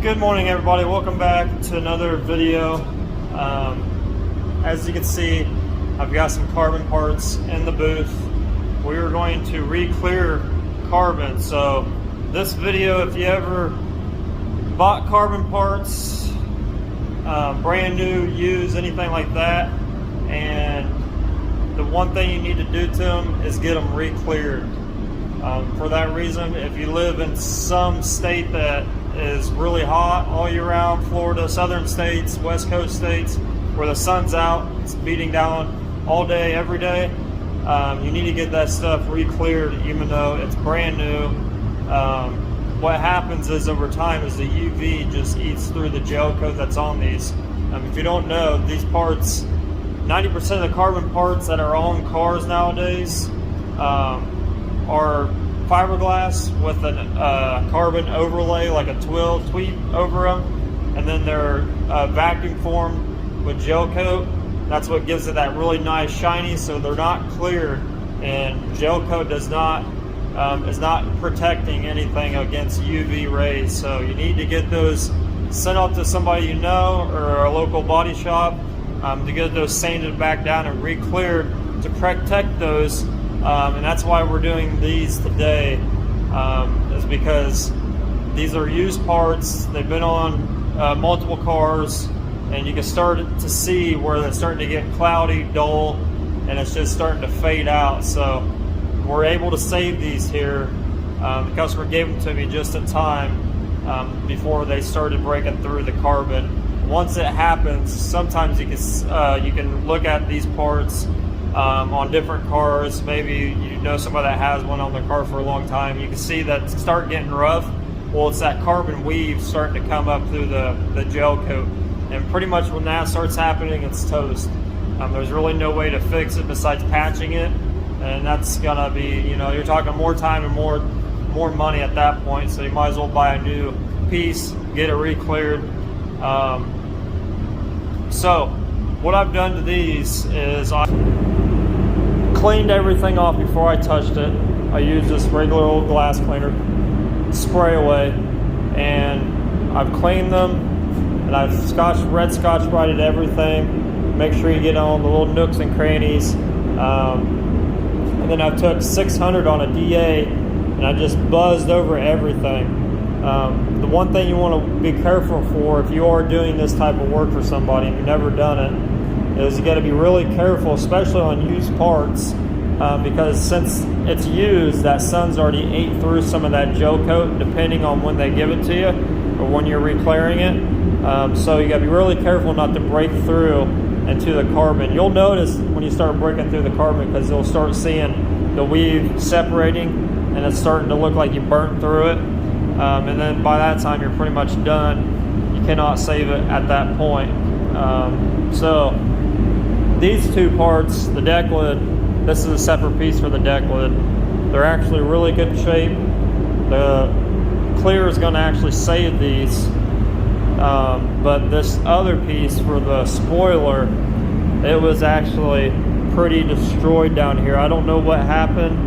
Good morning, everybody. Welcome back to another video. As you can see, I've got some carbon parts in the booth. We are going to re-clear carbon. So this video, if you ever bought carbon parts, brand new, used, anything like that, and the one thing you need to do to them is get them re-cleared. For that reason, if you live in some state that is really hot all year round, Florida, southern states, west coast states, where the sun's out, it's beating down all day, every day, you need to get that stuff re-cleared even though it's brand new. What happens is over time is the UV just eats through the gel coat that's on these. If you don't know, these parts, 90% of the carbon parts that are on cars nowadays are fiberglass with a carbon overlay, like a tweet over them, and then they're vacuum formed with gel coat. That's what gives it that really nice shiny, so they're not clear, and gel coat does not is not protecting anything against UV rays. So you need to get those sent out to somebody you know or a local body shop to get those sanded back down and re-cleared to protect those. And that's why we're doing these today, is because these are used parts. They've been on multiple cars, and you can start to see where they're starting to get cloudy, dull, and it's just starting to fade out. So we're able to save these here. The customer gave them to me just in time before they started breaking through the carbon. Once it happens, sometimes you can look at these parts on different cars. Maybe you know somebody that has one on their car for a long time. You can see that start getting rough. Well, it's that carbon weave starting to come up through the gel coat. And pretty much when that starts happening, it's toast. There's really no way to fix it besides patching it. And that's gonna be, you're talking more time and more money at that point. So you might as well buy a new piece, get it re-cleared. So what I've done to these is I cleaned everything off before I touched it. I used this regular old glass cleaner, spray away, and I've cleaned them, and I've red scotch brighted everything. Make sure you get on the little nooks and crannies. And then I took 600 on a DA, and I just buzzed over everything. The one thing you want to be careful for if you are doing this type of work for somebody and you've never done it, is you got to be really careful, especially on used parts, because since it's used, that sun's already ate through some of that gel coat, depending on when they give it to you or when you're re-clearing it. So you got to be really careful not to break through into the carbon. You'll notice when you start breaking through the carbon, because you'll start seeing the weave separating, and it's starting to look like you burnt through it. And then by that time, you're pretty much done. You cannot save it at that point. So these two parts, the deck lid, this is a separate piece for the deck lid. They're actually really good shape. The clear is going to actually save these, but this other piece for the spoiler, it was actually pretty destroyed down here. I don't know what happened,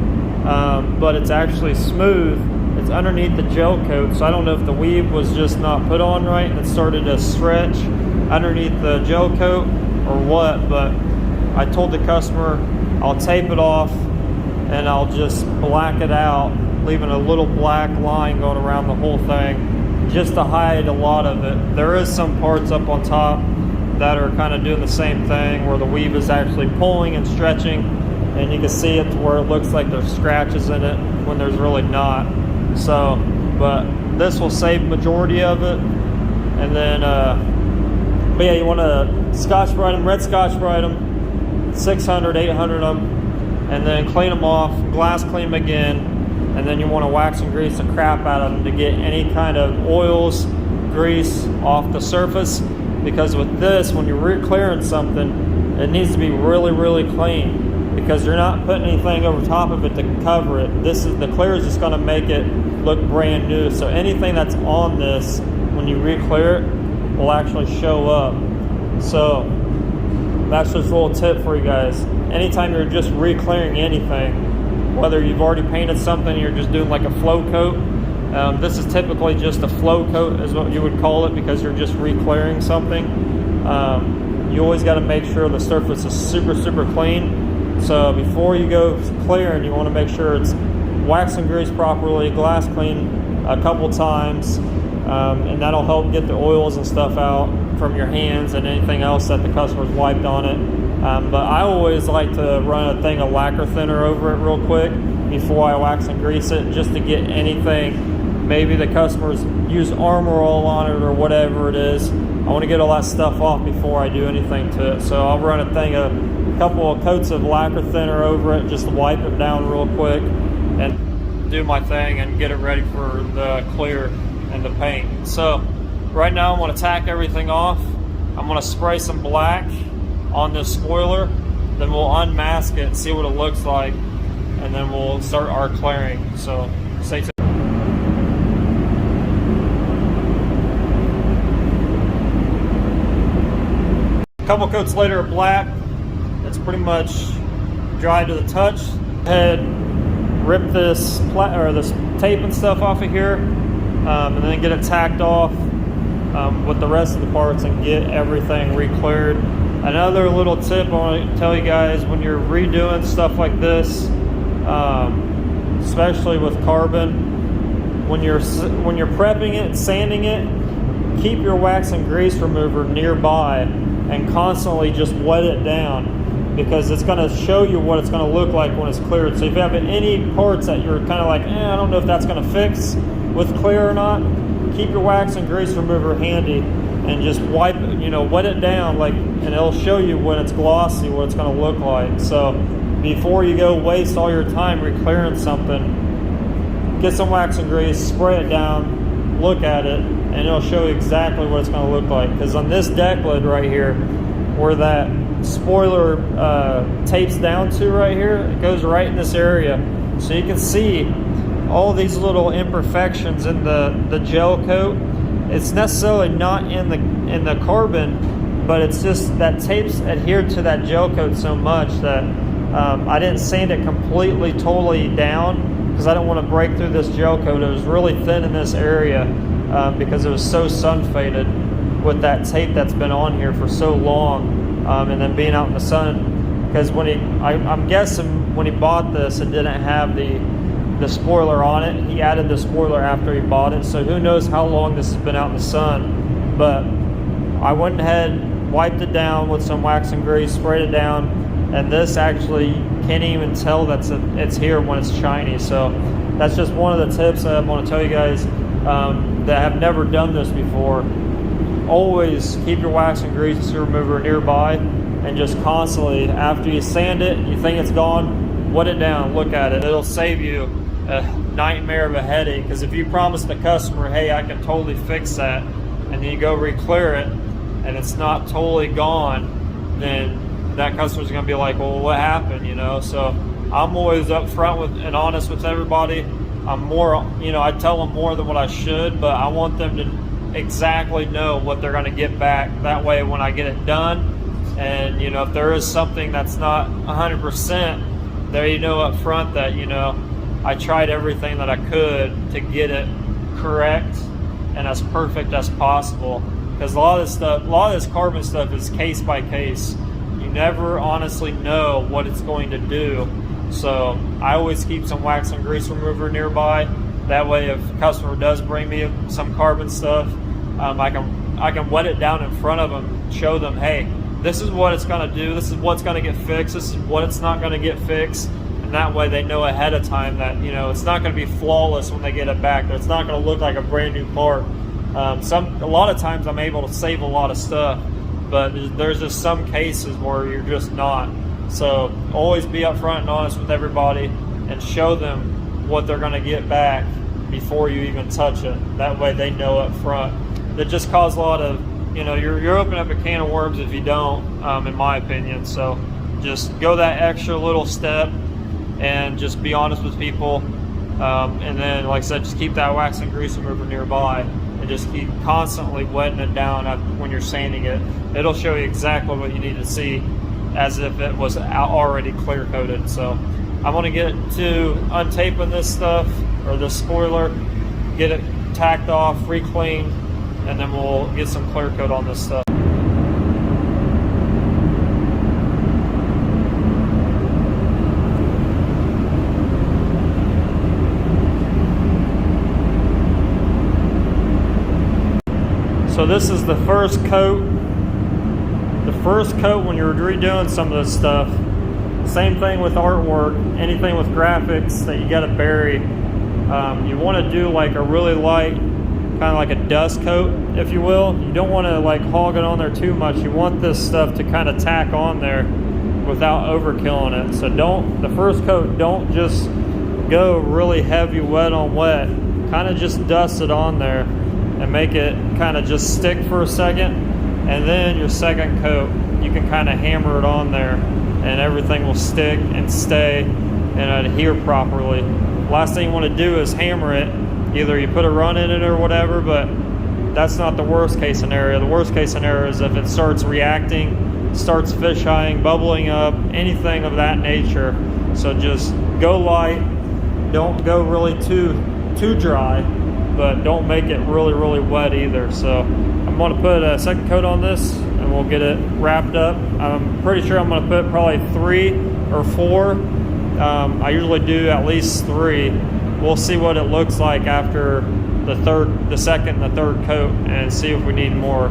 but it's actually smooth. It's underneath the gel coat, so I don't know if the weave was just not put on right and it started to stretch underneath the gel coat or what, but I told the customer I'll tape it off and I'll just black it out, leaving a little black line going around the whole thing just to hide a lot of it. There is some parts up on top that are kind of doing the same thing, where the weave is actually pulling and stretching, and you can see it to where it looks like there's scratches in it when there's really not. So, but this will save majority of it. And then but yeah, you want to scotch brite them, red scotch brite them, 600, 800 of them, and then clean them off, glass clean them again, and then you want to wax and grease the crap out of them to get any kind of oils, grease off the surface. Because with this, when you're re-clearing something, it needs to be really, really clean, because you're not putting anything over top of it to cover it. The clear is just going to make it look brand new. So anything that's on this, when you re-clear it, will actually show up. So that's just a little tip for you guys. Anytime you're just re-clearing anything, whether you've already painted something, you're just doing like a flow coat, This is typically just a flow coat is what you would call it, because you're just re-clearing something. You always got to make sure the surface is super clean. So before you go clearing, you want to make sure it's wax and grease properly, glass clean a couple times, and that'll help get the oils and stuff out from your hands and anything else that the customer's wiped on it. But I always like to run a thing of lacquer thinner over it real quick before I wax and grease it, just to get anything, maybe the customer's used Armor All on it or whatever it is. I want to get all that stuff off before I do anything to it. So I'll run a couple of coats of lacquer thinner over it, just to wipe it down real quick and do my thing and get it ready for the clear and the paint. So right now I'm going to tack everything off. I'm going to spray some black on this spoiler, then we'll unmask it, see what it looks like, and then we'll start our clearing. So stay tuned. A couple coats later of black, it's pretty much dry to the touch. Go ahead, rip this tape and stuff off of here, and then get it tacked off with the rest of the parts and get everything re-cleared. Another little tip I want to tell you guys, when you're redoing stuff like this, especially with carbon, when you're prepping it, sanding it, keep your wax and grease remover nearby and constantly just wet it down, because it's going to show you what it's going to look like when it's cleared. So if you have any parts that you're kind of like, I don't know if that's going to fix with clear or not, keep your wax and grease remover handy and just wipe it, wet it down, and it'll show you when it's glossy what it's going to look like. So before you go waste all your time re-clearing something, get some wax and grease, spray it down, look at it, and it'll show you exactly what it's going to look like. Because on this deck lid right here, where that spoiler tapes down to right here, it goes right in this area. So you can see all these little imperfections in the gel coat. It's necessarily not in the carbon, but it's just that tape's adhered to that gel coat so much that I didn't sand it completely, totally down, because I don't want to break through this gel coat. It was really thin in this area because it was so sun faded with that tape that's been on here for so long, and then being out in the sun. Because I'm guessing when he bought this, it didn't have the spoiler on it. He added the spoiler after he bought it, so who knows how long this has been out in the sun. But I went ahead, wiped it down with some wax and grease, sprayed it down, and this actually, you can't even tell that it's here when it's shiny. So that's just one of the tips I want to tell you guys that have never done this before. Always keep your wax and grease remover nearby, and just constantly, after you sand it, you think it's gone, wet it down, look at it. It'll save you a nightmare of a headache, because if you promise the customer, hey, I can totally fix that, and then you go re-clear it and it's not totally gone, then that customer's gonna be like, well, what happened, So I'm always upfront with and honest with everybody. I'm more, I tell them more than what I should, but I want them to exactly know what they're gonna get back. That way when I get it done, and if there is something that's not 100%, there up front that I tried everything that I could to get it correct and as perfect as possible. Because a lot of this carbon stuff is case by case. You never honestly know what it's going to do. So I always keep some wax and grease remover nearby. That way, if a customer does bring me some carbon stuff, I can wet it down in front of them, show them, hey, this is what it's going to do, this is what's going to get fixed, this is what it's not going to get fixed. And that way they know ahead of time that it's not going to be flawless when they get it back. It's not going to look like a brand new part. A lot of times I'm able to save a lot of stuff, but there's just some cases where you're just not. So always be upfront and honest with everybody, and show them what they're going to get back before you even touch it. That way they know up front. That just causes a lot of, you're opening up a can of worms if you don't, in my opinion. So just go that extra little step and just be honest with people. And then, like I said, just keep that wax and grease remover nearby, and just keep constantly wetting it down when you're sanding it. It'll show you exactly what you need to see, as if it was already clear coated. So I'm going to get to untaping this stuff, or this spoiler, get it tacked off, re-cleaned, and then we'll get some clear coat on this stuff. So this is the first coat. The first coat when you're redoing some of this stuff. Same thing with artwork, anything with graphics that you gotta bury. You wanna do like a really light, kind of like a dust coat, if you will. You don't wanna like hog it on there too much. You want this stuff to kind of tack on there without overkilling it. So the first coat, don't just go really heavy wet on wet. Kind of just dust it on there and make it kind of just stick for a second, and then your second coat you can kind of hammer it on there and everything will stick and stay and adhere properly. Last thing you want to do is hammer it. Either you put a run in it or whatever, but that's not the worst case scenario. The worst case scenario is if it starts reacting, starts fish-eyeing, bubbling up, anything of that nature. So just go light, don't go really too dry, but don't make it really wet either. So I'm going to put a second coat on this and we'll get it wrapped up. I'm pretty sure I'm going to put probably 3 or 4. I usually do at least 3. We'll see what it looks like after the second and the third coat and see if we need more.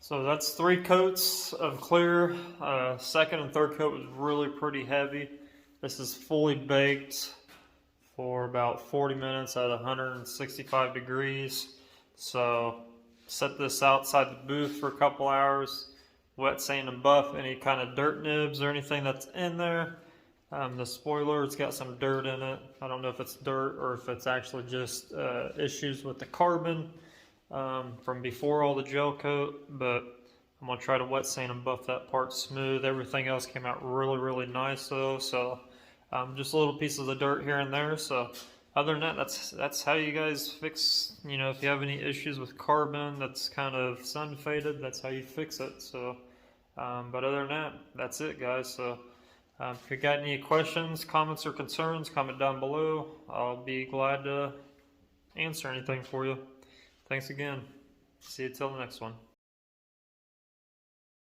So that's 3 coats of clear. Second and third coat was really pretty heavy. This is fully baked for about 40 minutes at 165 degrees. So set this outside the booth for a couple hours, wet sand and buff any kind of dirt nibs or anything that's in there. The spoiler, it's got some dirt in it. I don't know if it's dirt or if it's actually just issues with the carbon from before all the gel coat, but I'm going to try to wet sand and buff that part smooth. Everything else came out really nice though, so just little pieces of dirt here and there. So other than that, that's how you guys fix, you know, if you have any issues with carbon that's kind of sun faded, that's how you fix it. So but other than that, that's it guys. So if you got any questions, comments, or concerns, comment down below. I'll be glad to answer anything for you. Thanks again. See you till the next one.